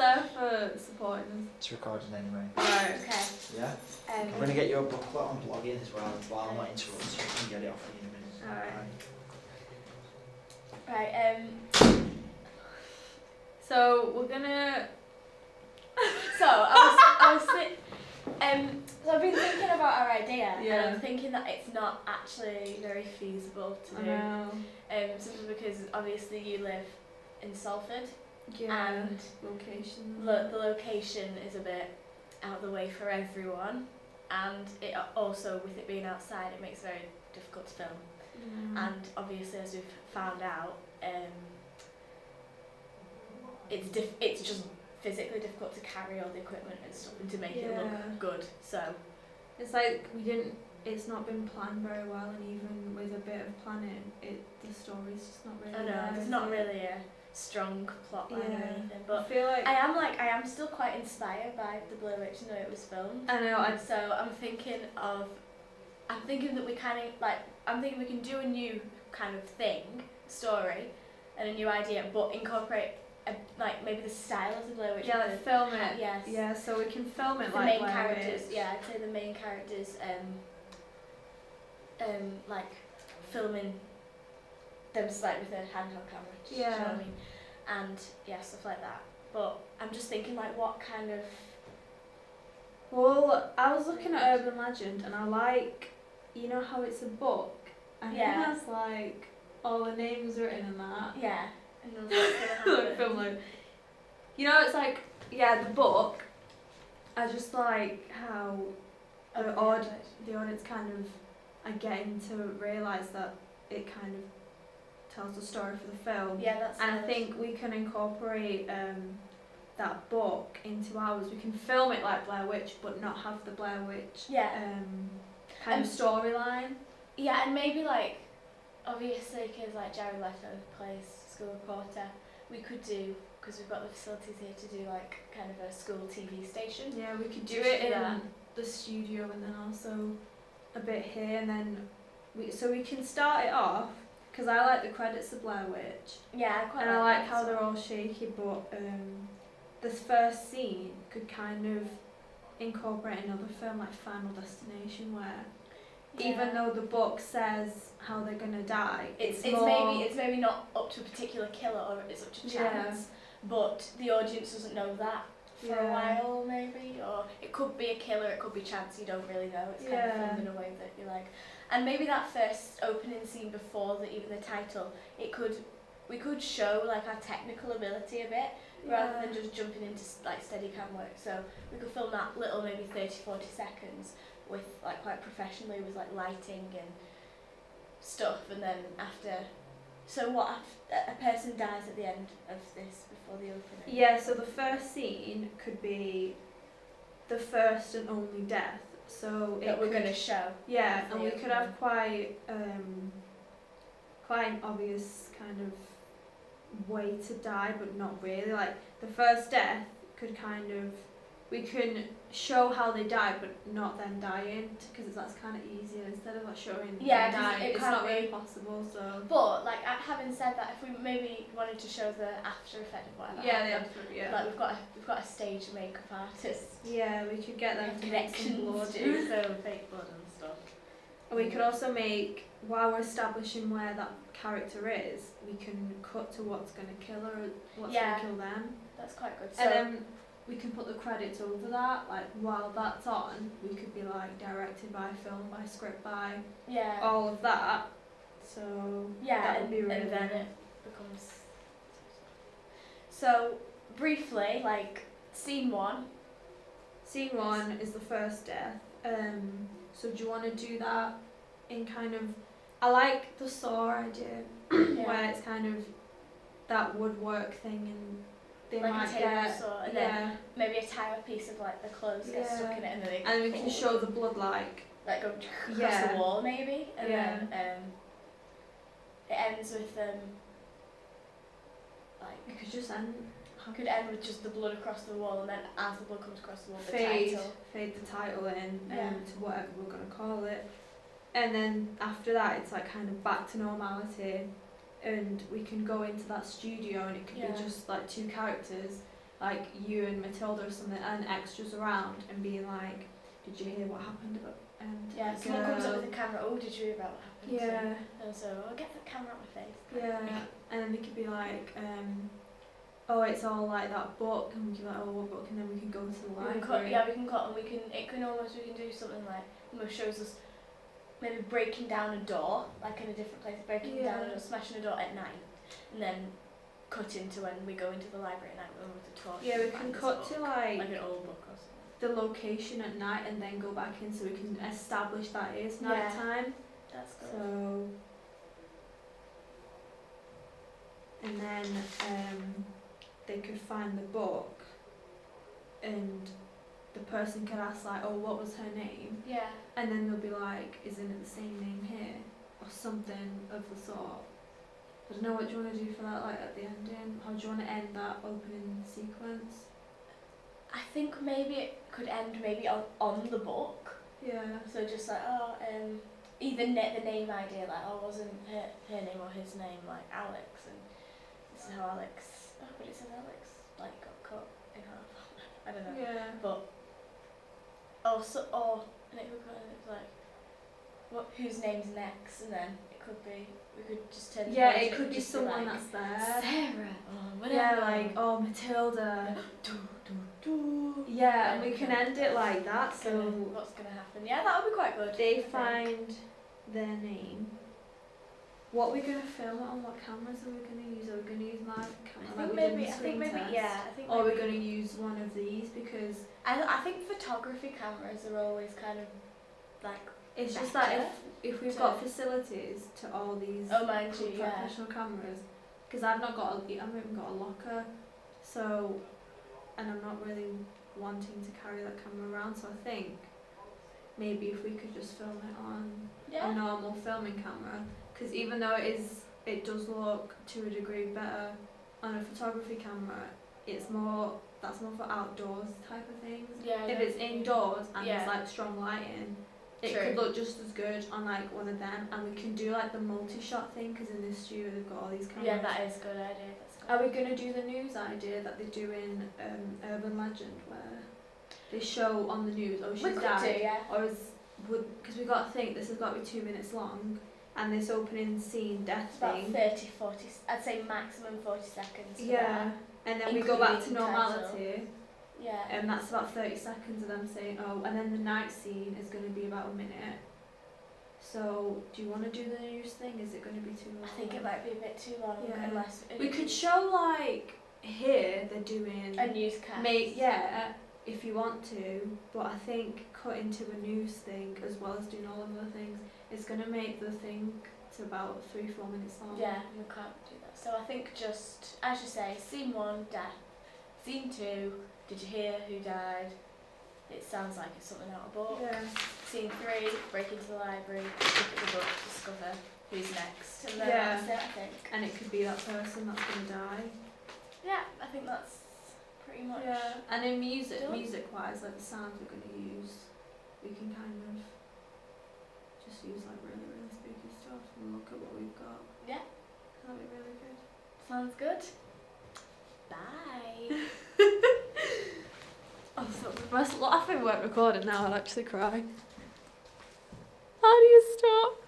there for supporting us. It's recording anyway. Right. Okay. Yeah. I'm going to get you a booklet on blogging as well while I'm not interrupting, so you can get it off in a minute. Alright. Right. So we're gonna. So so I've been thinking about our idea, and I'm thinking that it's not actually very feasible to do. Simply because obviously you live in Salford, and location. the location is a bit out of the way for everyone, and it also, with it being outside, it makes it very difficult to film. And obviously, as we've found out, it's just physically difficult to carry all the equipment and stuff and to make it look good. So it's like it's not been planned very well, and even with a bit of planning, the story's just not really. I know there's not really a strong plot line or anything, but I feel like I am still quite inspired by the Blair Witch and the way it was filmed. I know. So I'm thinking that we kind of I'm thinking we can do a new kind of story, and a new idea, but incorporate maybe the style of the Blair Witch. Yeah, film it. Yes. Yeah, so we can film it the like main Blair characters. Witch. Yeah, I'd say the main characters. Like filming them with a handheld camera. Do you know what I mean? And stuff like that. But I'm just thinking what kind of. Well, I was looking at Urban Legend, and I like, how it's a book, and it has all the names written in that. Yeah. And then what's gonna happen. Film like, it's like the book. I just like how the audience kind of are getting to realise that it kind of tells the story for the film. Yeah, that's. And I think we can incorporate that book into ours. We can film it like Blair Witch, but not have the Blair Witch kind of storyline. Yeah, and maybe obviously, because Jared Leto plays school reporter, we could do, because we've got the facilities here, to do kind of a school TV station. Yeah, we could do it in the studio, and then also a bit here, and then we can start it off, because I like the credits of Blair Witch. Yeah, I quite and I like how they're all shaky, but this first scene could kind of incorporate another film like Final Destination, where even though the book says how they're gonna die, it's maybe not up to a particular killer, or it's up to chance, but the audience doesn't know that for a while, maybe, or it could be a killer, it could be chance, you don't really know. It's kind of filmed in a way that you like, and maybe that first opening scene before even the title, we could show our technical ability a bit, rather than just jumping into Steadicam work. So we could film that little maybe 30-40 seconds with quite professionally with lighting and stuff, and then after. So what if a person dies at the end of this before the opening? Yeah, so the first scene could be the first and only death. So that we're going to show. Yeah, and we could have quite an obvious kind of way to die, but not really. The first death could we can show how they died, but not them dying, because that's kind of easier instead of showing them dying. It's not really possible. So, but having said that, if we maybe wanted to show the after effect of whatever happened, we've got a stage makeup artist. Yeah, we could get them to make some blood, do some fake blood and stuff. And we could also make, while we're establishing where that character is, we can cut to what's going to kill her, what's going to kill them. That's quite good. And then we can put the credits over that, while that's on, we could be directed by, filmed by, script by, all of that. So that would be really. And then it becomes. So briefly, scene one. Scene one is the first death. So do you want to do that in kind of? I like the Saw idea, where it's kind of that woodwork thing, and they might get saw, and then maybe a tie up piece of the clothes gets stuck in it, and then we can show the blood go across the wall maybe, and then it ends with it could just end. Could end with just the blood across the wall, and then as the blood comes across the wall, fade the title in to whatever we're gonna call it, and then after that it's kind of back to normality, and we can go into that studio, and it could be just two characters, like you and Matilda or something, and extras around, and being like, "Did you hear what happened about?" Yeah, someone comes up with a camera. Oh, did you hear about what happened? Yeah. And so I'll get the camera out my face. Yeah, and then they could be like, "Oh, it's all like that book," and we can be like, "Oh, what book?" And then we can go to the We can library. cut, yeah, we can cut, and we can do something like almost shows us maybe breaking down a door, like in a different place, breaking down a door, smashing a door at night, and then cut into when we go into the library at night with the torch. Yeah, we and can find cut this to book, like an old book or something. the location at night, and then go back in, so we can establish that it's night time. That's good. So, and then they could find the book, and the person could ask like, "Oh, what was her name?" Yeah. And then they'll be like, "Isn't it the same name here?" Or something of the sort. I don't know, what do you want to do for that, like at the ending? How do you want to end that opening sequence? I think maybe it could end maybe on the book. Yeah. So just like, either the name idea, like, wasn't her name or his name, like Alex, and this is how Alex, but it says Alex, like, got cut in half. I don't know. Yeah. But, and it could go, it's like, whose name's next, and then it could be, we could just turn the Yeah, page, it could be just someone like, that's there. Sarah, or whatever. Yeah, like, "Oh, Matilda." Do. Yeah, and we can end it like that, so What's gonna happen? Yeah, that would be quite good. they I think. find their name. What are we going to film it on? What cameras are we going to use? Are we going to use my camera? I think maybe. Or are we going to use one of these? Because I think photography cameras are always kind of like. it's just better that if we've to- got facilities to all these Oh, mind you, yeah. professional cameras, because I've not got I haven't even got a locker, so, and I'm not really wanting to carry that camera around, so I think maybe if we could just film it on a Yeah. normal filming camera, because even though it does look to a degree better on a photography camera, that's more for outdoors type of things. Yeah. If it's indoors and Yeah. there's like strong lighting, it True. could look just as good on like one of them, and we can do like the multi-shot thing, because in this studio they've got all these cameras. Yeah, that is a good idea. That's good. Are we going to do the news idea that they do in Urban Legend, where they show on the news, "Oh, she's We could died," do, yeah. or because we got to think this has got to be 2 minutes long, and this opening scene death It's about thing. 30, 40, I'd say maximum 40 seconds. For Yeah, and then we go back to Including normality, that. Yeah. and that's about 30 seconds of them saying, "Oh," and then the night scene is going to be about a minute. So, do you want to do the news thing? Is it going to be too long? I think it might be a bit too long Yeah. unless We could show like here they're doing a newscast. if you want to, but I think cutting to a news thing as well as doing all of the things is going to make the thing to about 3-4 minutes long. Yeah, we can't do that. So I think just, as you say, scene 1, death. Scene 2, did you hear who died? It sounds like it's something out of a book. Yeah. Scene 3, break into the library, look at the book, discover who's next. And then Yeah. that's it, I think. And it could be that person that's going to die. Yeah, I think that's pretty much. Yeah. And in music Done. wise, like the sounds we're going to use, we can kind of just use like really, really spooky stuff and look at what we've got. Yeah. That'd be really good. Sounds good. Bye. Oh, so we must laugh if we weren't recording now, I'll actually cry. How do you stop?